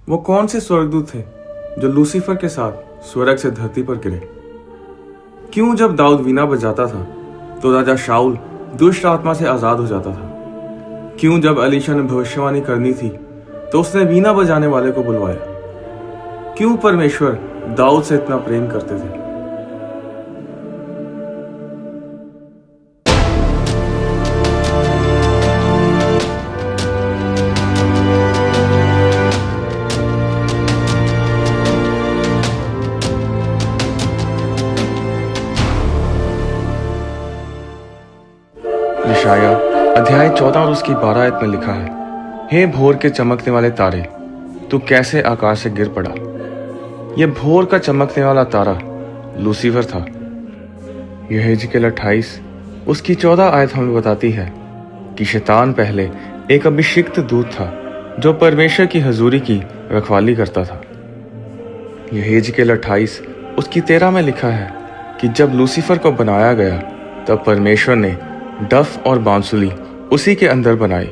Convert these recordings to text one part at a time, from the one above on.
वो कौन से स्वर्गदूत थे जो लूसीफर के साथ स्वर्ग से धरती पर गिरे? क्यों जब दाऊद वीणा बजाता था तो राजा शाऊल दुष्ट आत्मा से आजाद हो जाता था? क्यों जब एलीशा ने भविष्यवाणी करनी थी तो उसने वीणा बजाने वाले को बुलवाया? क्यों परमेश्वर दाऊद से इतना प्रेम करते थे? यशायाह अध्याय 14 और उसकी 12 आयत में लिखा है, हे भोर के चमकने वाले तारे, तू कैसे आकाश से गिर पड़ा। यह भोर का चमकने वाला तारा लूसीफर था। यहेजकेल 28 उसकी 14 आयत हमें बताती है कि शैतान पहले एक अभिषिक्त दूत था जो परमेश्वर की हजूरी की रखवाली करता था। यहेजकेल 28 उसकी 13 में लिखा है कि जब लूसीफर को बनाया गया तब परमेश्वर ने डफ और बांसुली उसी के अंदर बनाई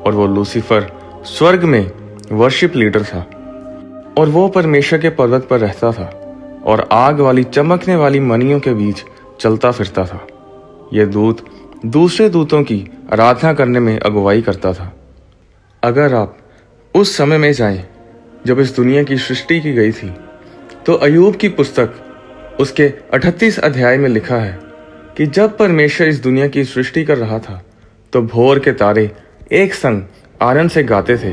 और वो लूसीफर स्वर्ग में वर्शिप लीडर था और वो परमेश्वर के पर्वत पर रहता था और आग वाली चमकने वाली मणियों के बीच चलता फिरता था। यह दूत दूसरे दूतों की आराधना करने में अगुवाई करता था। अगर आप उस समय में जाएं जब इस दुनिया की सृष्टि की गई थी तो अय्यूब की पुस्तक उसके 38 अध्याय में लिखा है कि जब परमेश्वर इस दुनिया की सृष्टि कर रहा था तो भोर के तारे एक संग आनंद से गाते थे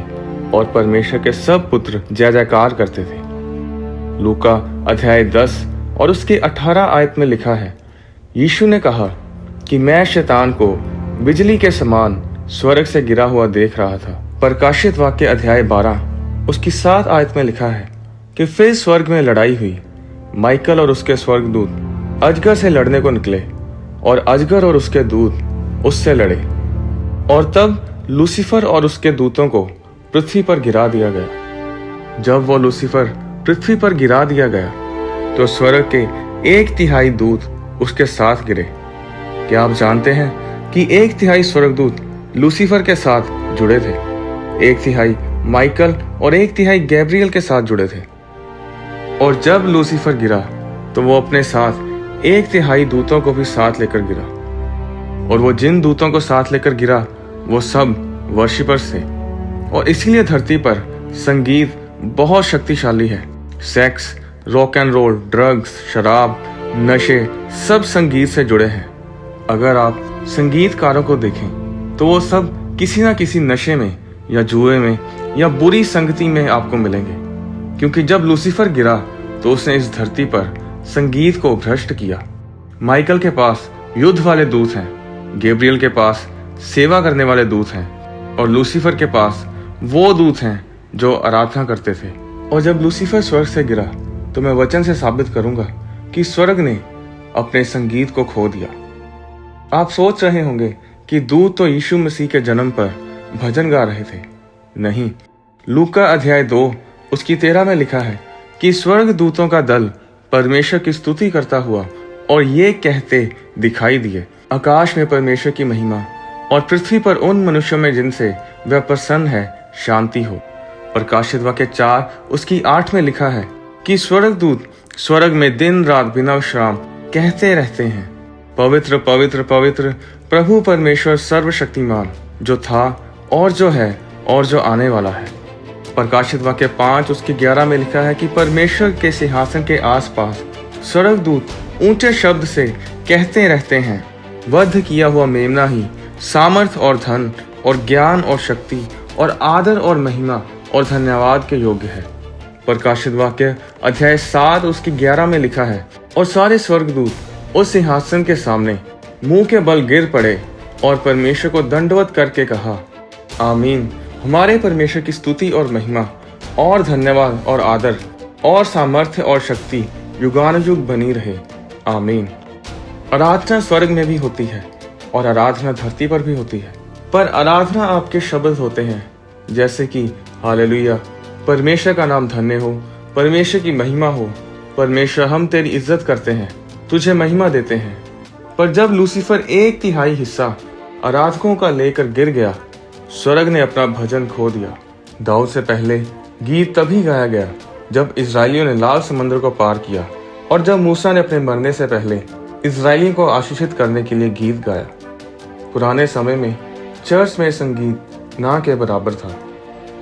और परमेश्वर के सब पुत्र जय जयकार करते थे। लूका अध्याय 10 और उसके 18 आयत में लिखा है, यीशु ने कहा कि मैं शैतान को बिजली के समान स्वर्ग से गिरा हुआ देख रहा था। प्रकाशित वाक्य अध्याय 12 उसकी 7 आयत में लिखा है कि फिर स्वर्ग में लड़ाई हुई। माइकल और उसके स्वर्गदूत अजगर से लड़ने को निकले और अजगर और उसके दूत उससे लड़े और तब लूसीफर और उसके दूतों को पृथ्वी पर गिरा दिया गया। जब वो लूसीफर पृथ्वी पर गिरा दिया गया तो स्वर्ग के 1/3 दूत उसके साथ गिरे। क्या आप जानते हैं कि 1/3 स्वर्गदूत लूसीफर के साथ जुड़े थे, 1/3 माइकल और 1/3 गैब्रियल के साथ जुड़े थे। और जब लूसीफर गिरा तो वो अपने साथ 1/3 दूतों को भी साथ लेकर गिरा और वो जिन दूतों को साथ लेकर गिरा वो सब वर्शिपर्स थे और इसीलिए धरती पर संगीत बहुत शक्तिशाली है। Sex, rock and roll, drugs, शराब, नशे सब संगीत से जुड़े हैं। अगर आप संगीतकारों को देखें तो वो सब किसी ना किसी नशे में या जुए में या बुरी संगति में आपको मिलेंगे, क्योंकि जब लूसीफर गिरा तो उसने इस धरती पर संगीत को भ्रष्ट किया। माइकल के पास युद्ध वाले दूत हैं, गैब्रियल के पास सेवा करने वाले दूत हैं और लूसीफर के पास वो दूत हैं जो आराधना करते थे। और जब लूसीफर स्वर्ग से गिरा तो मैं वचन से साबित करूंगा कि स्वर्ग ने अपने संगीत को खो दिया। आप सोच रहे होंगे कि दूत तो यीशु मसीह के जन्म पर भजन गा रहे थे। नहीं, लूका अध्याय 2 उसकी 13 में लिखा है कि स्वर्ग दूतों का दल परमेश्वर की स्तुति करता हुआ और ये कहते दिखाई दिए, आकाश में परमेश्वर की महिमा और पृथ्वी पर उन मनुष्यों में जिनसे वह प्रसन्न है शांति हो। प्रकाशित वाक्य 4 उसकी 8 में लिखा है कि स्वर्गदूत स्वर्ग में दिन रात बिना विश्राम कहते रहते हैं, पवित्र पवित्र पवित्र प्रभु परमेश्वर सर्वशक्तिमान, जो था और जो है और जो आने वाला है। प्रकाशित वाक्य 5 उसके 11 में लिखा है कि परमेश्वर के सिंहासन के आसपास स्वर्गदूत ऊंचे शब्द से कहते रहते हैं, वध किया हुआ मेमना ही सामर्थ और धन और ज्ञान और शक्ति और आदर और महिमा और धन्यवाद के योग्य है। प्रकाशित वाक्य अध्याय 7 उसकी 11 में लिखा है, और सारे स्वर्गदूत उस सिंहासन के सामने मुंह के बल गिर पड़े और परमेश्वर को दंडवत करके कहा, आमीन। हमारे परमेश्वर की स्तुति और महिमा और धन्यवाद और आदर और सामर्थ्य और शक्ति युगानुयुग बनी रहे, आमीन। आराधना स्वर्ग में भी होती है और आराधना धरती पर भी होती है, पर आराधना आपके शब्द होते हैं, जैसे कि हालेलुया, परमेश्वर का नाम धन्य हो, परमेश्वर की महिमा हो, परमेश्वर हम तेरी इज्जत करते हैं, तुझे महिमा देते हैं। पर जब लूसीफर 1/3 हिस्सा आराधकों का लेकर गिर गया, स्वर्ग ने अपना भजन खो दिया। दाऊद से पहले गीत तभी गाया गया जब इजरायलियों ने लाल समुद्र को पार किया और जब मूसा ने अपने मरने से पहले इजरायलियों को आशीषित करने के लिए गीत गाया। पुराने समय में चर्च में संगीत ना के बराबर था।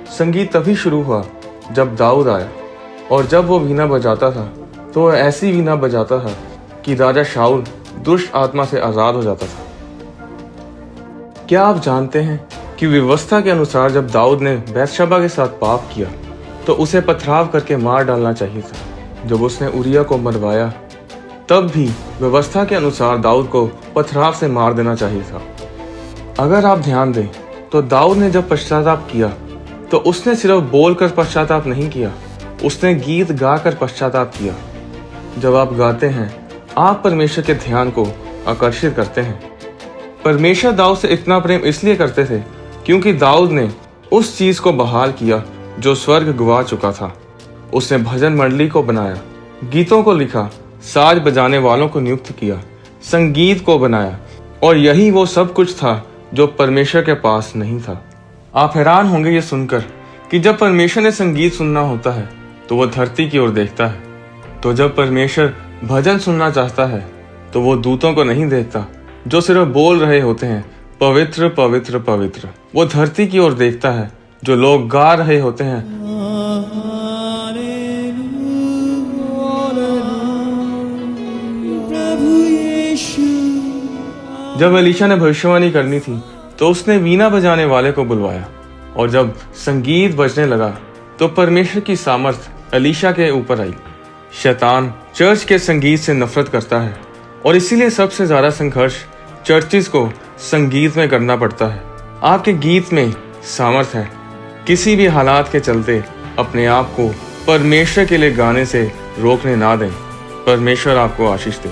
संगीत तभी शुरू हुआ जब दाऊद आया, और जब वो वीणा बजाता था तो वह ऐसी वीणा बजाता था कि राजा शाऊल दुष्ट आत्मा से आजाद हो जाता था। क्या आप जानते हैं कि व्यवस्था के अनुसार जब दाऊद ने बैतशबा के साथ पाप किया तो उसे पथराव करके मार डालना चाहिए था। जब उसने उरिया को मरवाया तब भी व्यवस्था के अनुसार दाऊद को पथराव से मार देना चाहिए था। अगर आप ध्यान दें तो दाऊद ने जब पश्चाताप किया तो उसने सिर्फ बोलकर पश्चाताप नहीं किया, उसने गीत गाकर पश्चाताप किया। जब आप गाते हैं आप परमेश्वर के ध्यान को आकर्षित करते हैं। परमेश्वर दाऊद से इतना प्रेम इसलिए करते थे क्योंकि दाऊद ने उस चीज को बहाल किया जो स्वर्ग गवा चुका था। उसने भजन मंडली को बनाया, गीतों को लिखा, साज बजाने वालों को नियुक्त किया, संगीत को बनाया, और यही वो सब कुछ था जो परमेश्वर के पास नहीं था। आप हैरान होंगे ये सुनकर कि जब परमेश्वर ने संगीत सुनना होता है तो वो धरती की ओर देखता है। तो जब परमेश्वर भजन सुनना चाहता है तो वो दूतों को नहीं देखता जो सिर्फ बोल रहे होते हैं पवित्र पवित्र पवित्र। वो धरती की ओर देखता है जो लोग गा रहे होते हैं जब एलीशा ने भविष्यवाणी करनी थी तो उसने वीणा बजाने वाले को बुलवाया, और जब संगीत बजने लगा तो परमेश्वर की सामर्थ एलीशा के ऊपर आई। शैतान चर्च के संगीत से नफरत करता है और इसीलिए सबसे ज्यादा संघर्ष चर्चिस को संगीत में करना पड़ता है। आपके गीत में सामर्थ है। किसी भी हालात के चलते अपने आप को परमेश्वर के लिए गाने से रोकने ना दें। परमेश्वर आपको आशीष दे।